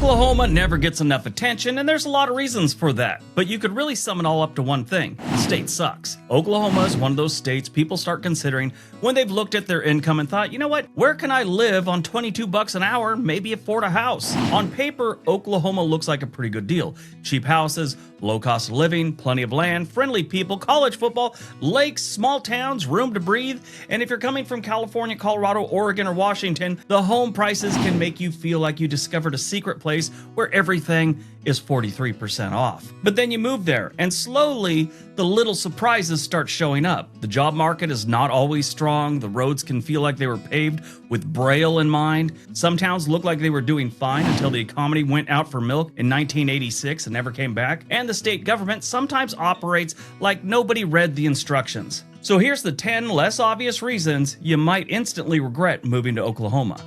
Oklahoma never gets enough attention, and there's a lot of reasons for that. But you could really sum it all up to one thing: the state sucks. Oklahoma is one of those states people start considering when they've looked at their income and thought, you know what, where can I live on $22 an hour, maybe afford a house? On paper, Oklahoma looks like a pretty good deal. Cheap houses, low cost of living, plenty of land, friendly people, college football, lakes, small towns, room to breathe. And if you're coming from California, Colorado, Oregon, or Washington, the home prices can make you feel like you discovered a secret place where everything is 43% off. But then you move there, and slowly the little surprises start showing up. The job market is not always strong. The roads can feel like they were paved with Braille in mind. Some towns look like they were doing fine until the economy went out for milk in 1986 and never came back. And the state government sometimes operates like nobody read the instructions. So here's the 10 less obvious reasons you might instantly regret moving to Oklahoma.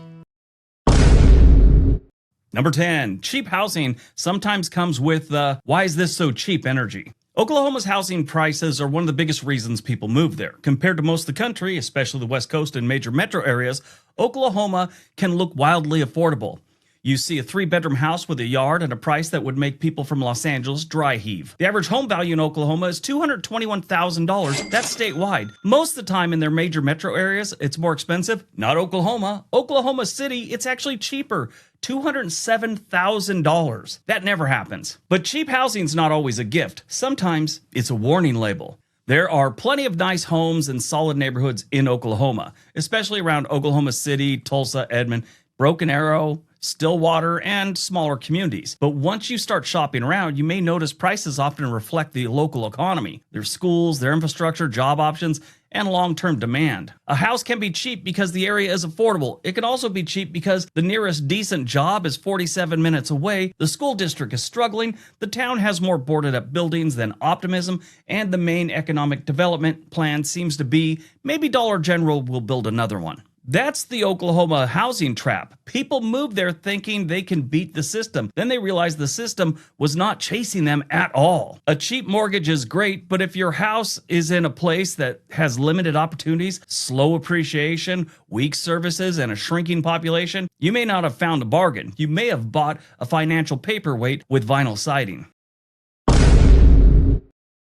Number 10, cheap housing sometimes comes with the "why is this so cheap" energy. Oklahoma's housing prices are one of the biggest reasons people move there. Compared to most of the country, especially the West Coast and major metro areas, Oklahoma can look wildly affordable. You see a 3-bedroom house with a yard at a price that would make people from Los Angeles dry heave. The average home value in Oklahoma is $221,000. That's statewide. Most of the time in their major metro areas, it's more expensive. Not Oklahoma. Oklahoma City, it's actually cheaper. $207,000. That never happens. But cheap housing's not always a gift. Sometimes it's a warning label. There are plenty of nice homes and solid neighborhoods in Oklahoma, especially around Oklahoma City, Tulsa, Edmond, Broken Arrow, Stillwater, and smaller communities. But once you start shopping around, you may notice prices often reflect the local economy, their schools, their infrastructure, job options, and long-term demand. A house can be cheap because the area is affordable. It can also be cheap because the nearest decent job is 47 minutes away, the school district is struggling, the town has more boarded-up buildings than optimism, and the main economic development plan seems to be maybe Dollar General will build another one. That's the Oklahoma housing trap. People move there thinking they can beat the system. Then they realize the system was not chasing them at all. A cheap mortgage is great, but if your house is in a place that has limited opportunities, slow appreciation, weak services, and a shrinking population, you may not have found a bargain. You may have bought a financial paperweight with vinyl siding.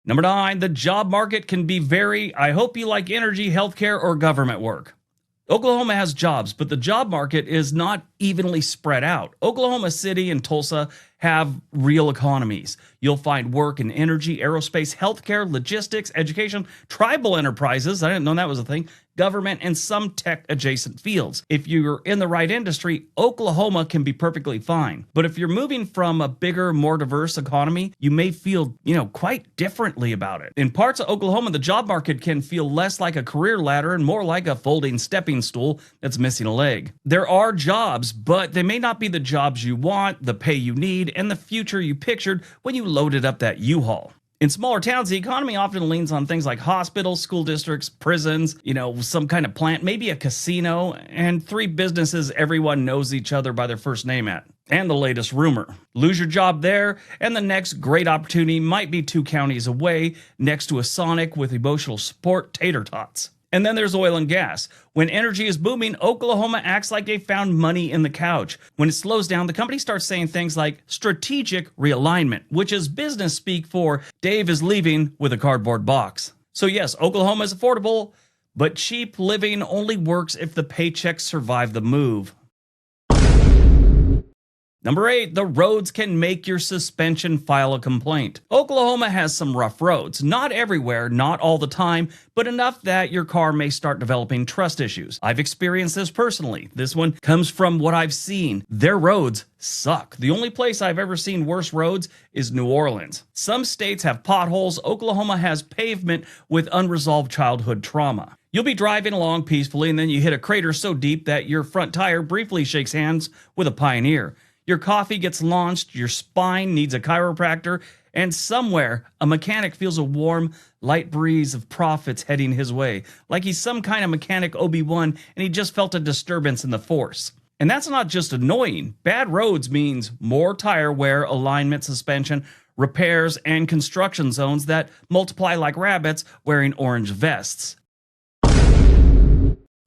Number 9, the job market can be I hope you like energy, healthcare, or government work. Oklahoma has jobs, but the job market is not evenly spread out. Oklahoma City and Tulsa have real economies. You'll find work in energy, aerospace, healthcare, logistics, education, tribal enterprises, I didn't know that was a thing, government, and some tech-adjacent fields. If you're in the right industry, Oklahoma can be perfectly fine. But if you're moving from a bigger, more diverse economy, you may feel, quite differently about it. In parts of Oklahoma, the job market can feel less like a career ladder and more like a folding stepping stool that's missing a leg. There are jobs, but they may not be the jobs you want, the pay you need, and the future you pictured when you loaded up that U-Haul. In smaller towns, the economy often leans on things like hospitals, school districts, prisons, some kind of plant, maybe a casino, and 3 businesses everyone knows each other by their first name at. And the latest rumor. Lose your job there, and the next great opportunity might be 2 counties away, next to a Sonic with emotional support tater tots. And then there's oil and gas. When energy is booming, Oklahoma acts like they found money in the couch. When it slows down, the company starts saying things like strategic realignment, which is business speak for Dave is leaving with a cardboard box. So yes, Oklahoma is affordable, but cheap living only works if the paychecks survive the move. Number 8, the roads can make your suspension file a complaint. Oklahoma has some rough roads. Not everywhere, not all the time, but enough that your car may start developing trust issues. I've experienced this personally. This one comes from what I've seen. Their roads suck. The only place I've ever seen worse roads is New Orleans. Some states have potholes. Oklahoma has pavement with unresolved childhood trauma. You'll be driving along peacefully and then you hit a crater so deep that your front tire briefly shakes hands with a pioneer. Your coffee gets launched, your spine needs a chiropractor, and somewhere a mechanic feels a warm, light breeze of profits heading his way, like he's some kind of mechanic Obi-Wan and he just felt a disturbance in the force. And that's not just annoying. Bad roads means more tire wear, alignment, suspension, repairs, and construction zones that multiply like rabbits wearing orange vests.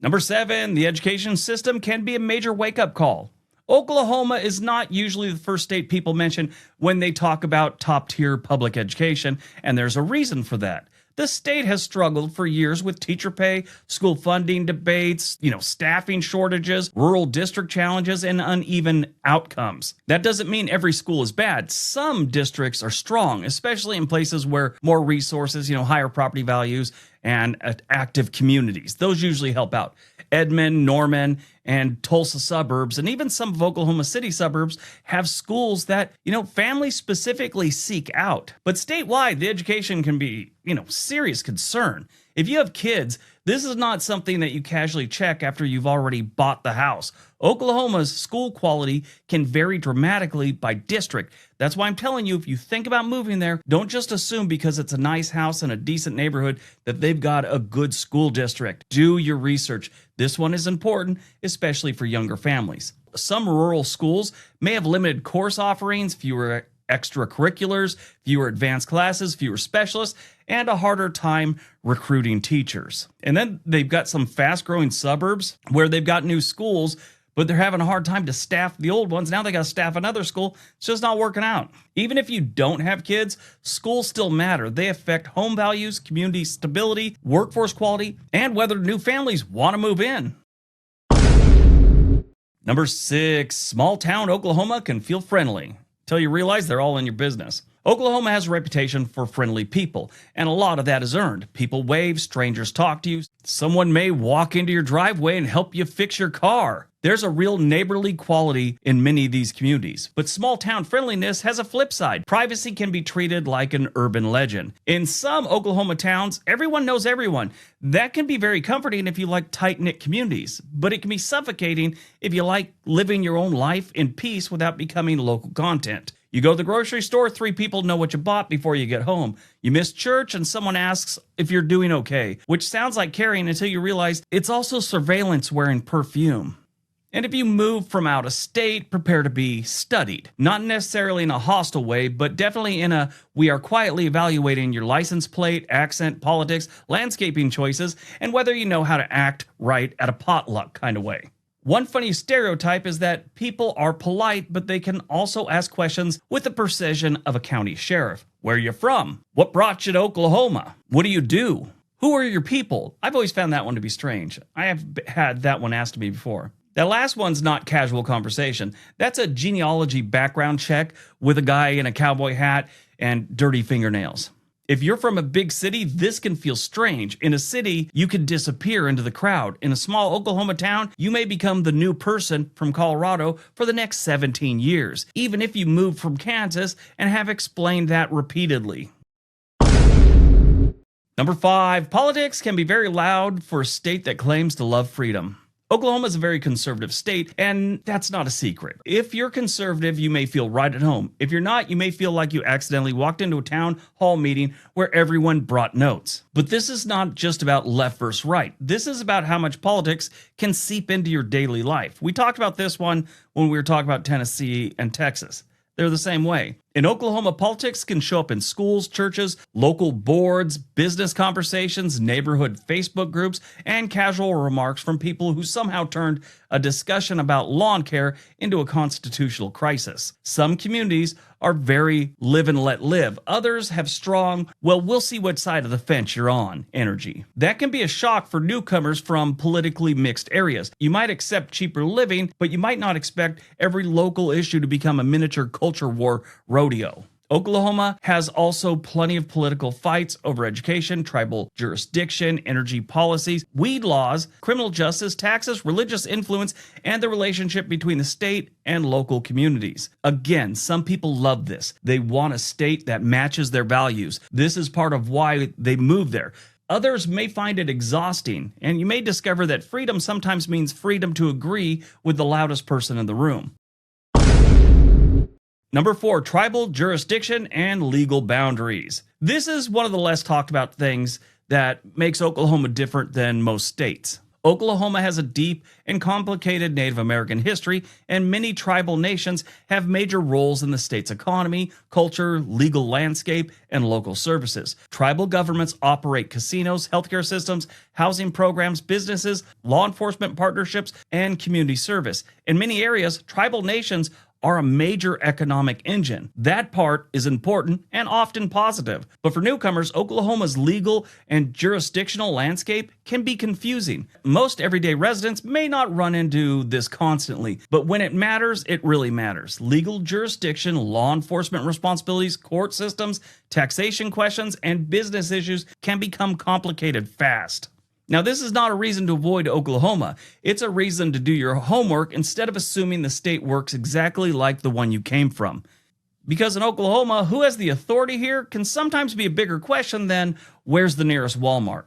Number 7, the education system can be a major wake-up call. Oklahoma is not usually the first state people mention when they talk about top-tier public education, and there's a reason for that. The state has struggled for years with teacher pay, school funding debates, staffing shortages, rural district challenges, and uneven outcomes. That doesn't mean every school is bad. Some districts are strong, especially in places where more resources, higher property values, and active communities. Those usually help out. Edmond, Norman, and Tulsa suburbs, and even some of Oklahoma City suburbs have schools that, families specifically seek out. But statewide, the education can be, serious concern. If you have kids, this is not something that you casually check after you've already bought the house. Oklahoma's school quality can vary dramatically by district. That's why I'm telling you, if you think about moving there, don't just assume because it's a nice house in a decent neighborhood that they've got a good school district. Do your research. This one is important, especially for younger families. Some rural schools may have limited course offerings, fewer extracurriculars, fewer advanced classes, fewer specialists, and a harder time recruiting teachers. And then they've got some fast-growing suburbs where they've got new schools, but they're having a hard time to staff the old ones. Now they got to staff another school. It's just not working out. Even if you don't have kids, schools still matter. They affect home values, community stability, workforce quality, and whether new families want to move in. Number 6, small town Oklahoma can feel friendly till you realize they're all in your business. Oklahoma has a reputation for friendly people, and a lot of that is earned. People wave, strangers talk to you. Someone may walk into your driveway and help you fix your car. There's a real neighborly quality in many of these communities. But small town friendliness has a flip side. Privacy can be treated like an urban legend. In some Oklahoma towns, everyone knows everyone. That can be very comforting if you like tight-knit communities, but it can be suffocating if you like living your own life in peace without becoming local content. You go to the grocery store, 3 people know what you bought before you get home. You miss church and someone asks if you're doing okay, which sounds like caring until you realize it's also surveillance wearing perfume. And if you move from out of state, prepare to be studied. Not necessarily in a hostile way, but definitely in a we are quietly evaluating your license plate, accent, politics, landscaping choices, and whether you know how to act right at a potluck kind of way. One funny stereotype is that people are polite, but they can also ask questions with the precision of a county sheriff. Where are you from? What brought you to Oklahoma? What do you do? Who are your people? I've always found that one to be strange. I have had that one asked to me before. That last one's not casual conversation. That's a genealogy background check with a guy in a cowboy hat and dirty fingernails. If you're from a big city, this can feel strange. In a city, you could disappear into the crowd. In a small Oklahoma town, you may become the new person from Colorado for the next 17 years, even if you moved from Kansas and have explained that repeatedly. Number 5, politics can be very loud for a state that claims to love freedom. Oklahoma is a very conservative state, and that's not a secret. If you're conservative, you may feel right at home. If you're not, you may feel like you accidentally walked into a town hall meeting where everyone brought notes. But this is not just about left versus right. This is about how much politics can seep into your daily life. We talked about this one when we were talking about Tennessee and Texas. They're the same way. In Oklahoma, politics can show up in schools, churches, local boards, business conversations, neighborhood Facebook groups, and casual remarks from people who somehow turned a discussion about lawn care into a constitutional crisis. Some communities are very live and let live. Others have strong, well, we'll see what side of the fence you're on energy. That can be a shock for newcomers from politically mixed areas. You might accept cheaper living, but you might not expect every local issue to become a miniature culture war rodeo. Oklahoma has also plenty of political fights over education, tribal jurisdiction, energy policies, weed laws, criminal justice, taxes, religious influence, and the relationship between the state and local communities. Again, some people love this. They want a state that matches their values. This is part of why they move there. Others may find it exhausting, and you may discover that freedom sometimes means freedom to agree with the loudest person in the room. Number 4, tribal jurisdiction and legal boundaries. This is one of the less talked about things that makes Oklahoma different than most states. Oklahoma has a deep and complicated Native American history, and many tribal nations have major roles in the state's economy, culture, legal landscape, and local services. Tribal governments operate casinos, healthcare systems, housing programs, businesses, law enforcement partnerships, and community service. In many areas, tribal nations are a major economic engine. That part is important and often positive. But for newcomers, Oklahoma's legal and jurisdictional landscape can be confusing. Most everyday residents may not run into this constantly, but when it matters, it really matters. Legal jurisdiction, law enforcement responsibilities, court systems, taxation questions, and business issues can become complicated fast. Now, this is not a reason to avoid Oklahoma. It's a reason to do your homework instead of assuming the state works exactly like the one you came from. Because in Oklahoma, who has the authority here can sometimes be a bigger question than where's the nearest Walmart.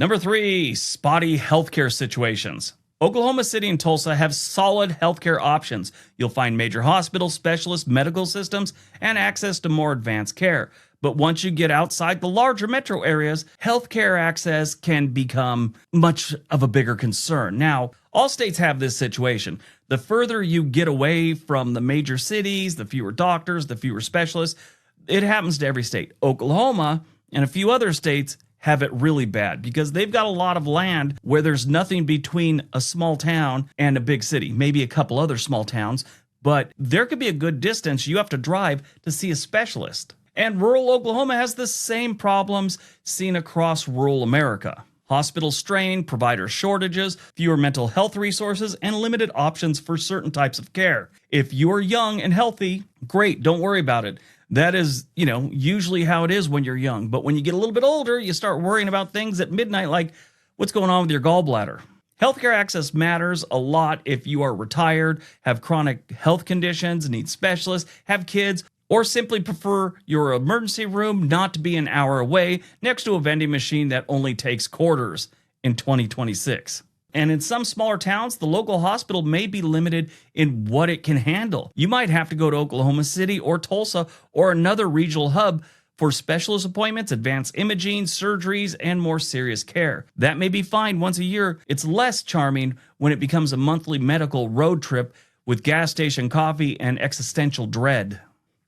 Number 3, spotty healthcare situations. Oklahoma City and Tulsa have solid healthcare options. You'll find major hospitals, specialists, medical systems, and access to more advanced care. But once you get outside the larger metro areas, healthcare access can become much of a bigger concern. Now, all states have this situation. The further you get away from the major cities, the fewer doctors, the fewer specialists. It happens to every state. Oklahoma and a few other states have it really bad because they've got a lot of land where there's nothing between a small town and a big city, maybe a couple other small towns, but there could be a good distance you have to drive to see a specialist. And rural Oklahoma has the same problems seen across rural America. Hospital strain, provider shortages, fewer mental health resources, and limited options for certain types of care. If you're young and healthy, great, don't worry about it. That is, usually how it is when you're young. But when you get a little bit older, you start worrying about things at midnight like what's going on with your gallbladder. Healthcare access matters a lot if you are retired, have chronic health conditions, need specialists, have kids, or simply prefer your emergency room not to be an hour away next to a vending machine that only takes quarters in 2026. And in some smaller towns, the local hospital may be limited in what it can handle. You might have to go to Oklahoma City or Tulsa or another regional hub for specialist appointments, advanced imaging, surgeries, and more serious care. That may be fine once a year. It's less charming when it becomes a monthly medical road trip with gas station coffee and existential dread.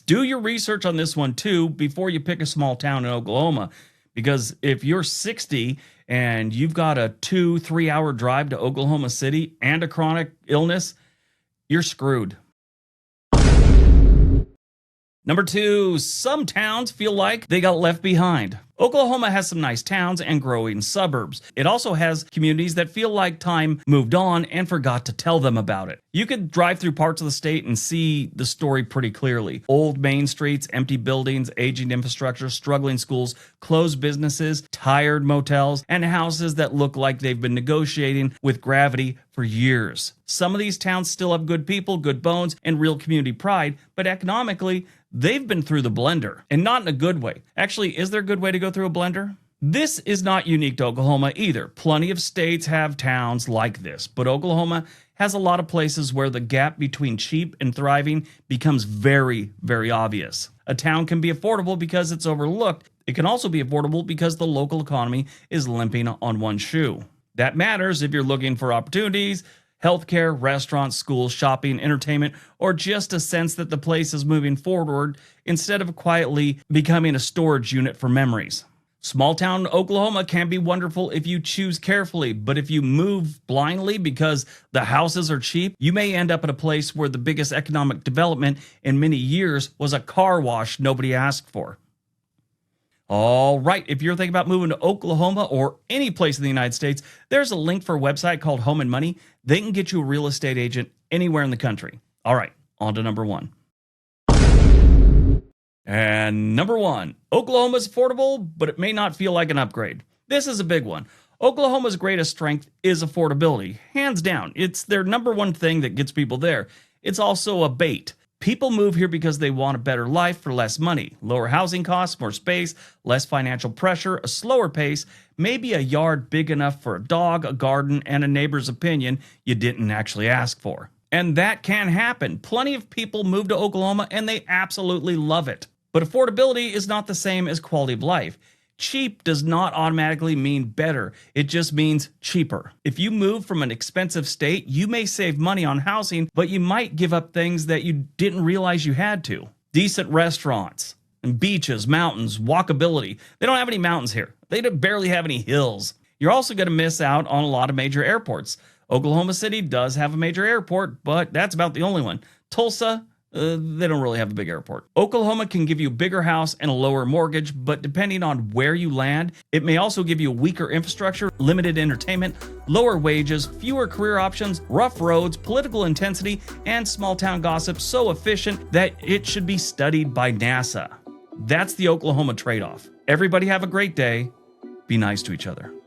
Do your research on this one too before you pick a small town in Oklahoma, because if you're 60 and you've got a 2-3 hour drive to Oklahoma City and a chronic illness, you're screwed. Number 2, some towns feel like they got left behind. Oklahoma has some nice towns and growing suburbs. It also has communities that feel like time moved on and forgot to tell them about it. You could drive through parts of the state and see the story pretty clearly. Old main streets, empty buildings, aging infrastructure, struggling schools, closed businesses, tired motels, and houses that look like they've been negotiating with gravity for years. Some of these towns still have good people, good bones, and real community pride, but economically, they've been through the blender, and not in a good way. Actually, is there a good way to go through a blender? This is not unique to Oklahoma either. Plenty of states have towns like this, but Oklahoma has a lot of places where the gap between cheap and thriving becomes very, very obvious. A town can be affordable because it's overlooked. It can also be affordable because the local economy is limping on one shoe. That matters if you're looking for opportunities, healthcare, restaurants, schools, shopping, entertainment, or just a sense that the place is moving forward instead of quietly becoming a storage unit for memories. Small town Oklahoma can be wonderful if you choose carefully, but if you move blindly because the houses are cheap, you may end up at a place where the biggest economic development in many years was a car wash nobody asked for. All right, if you're thinking about moving to Oklahoma or any place in the United States, there's a link for a website called Home and Money. They can get you a real estate agent anywhere in the country. All right, on to number 1. And number 1, Oklahoma is affordable, but it may not feel like an upgrade. This is a big one. Oklahoma's greatest strength is affordability. Hands down, it's their number one thing that gets people there. It's also a bait. People move here because they want a better life for less money, lower housing costs, more space, less financial pressure, a slower pace, maybe a yard big enough for a dog, a garden, and a neighbor's opinion you didn't actually ask for. And that can happen. Plenty of people move to Oklahoma and they absolutely love it. But affordability is not the same as quality of life. Cheap does not automatically mean better. It just means cheaper. If you move from an expensive state, you may save money on housing, but you might give up things that you didn't realize you had to. Decent restaurants and beaches, mountains, walkability. They don't have any mountains here. They barely have any hills. You're also going to miss out on a lot of major airports. Oklahoma City does have a major airport, but that's about the only one. Tulsa, they don't really have a big airport. Oklahoma can give you a bigger house and a lower mortgage, but depending on where you land, it may also give you weaker infrastructure, limited entertainment, lower wages, fewer career options, rough roads, political intensity, and small town gossip so efficient that it should be studied by NASA. That's the Oklahoma trade-off. Everybody have a great day. Be nice to each other.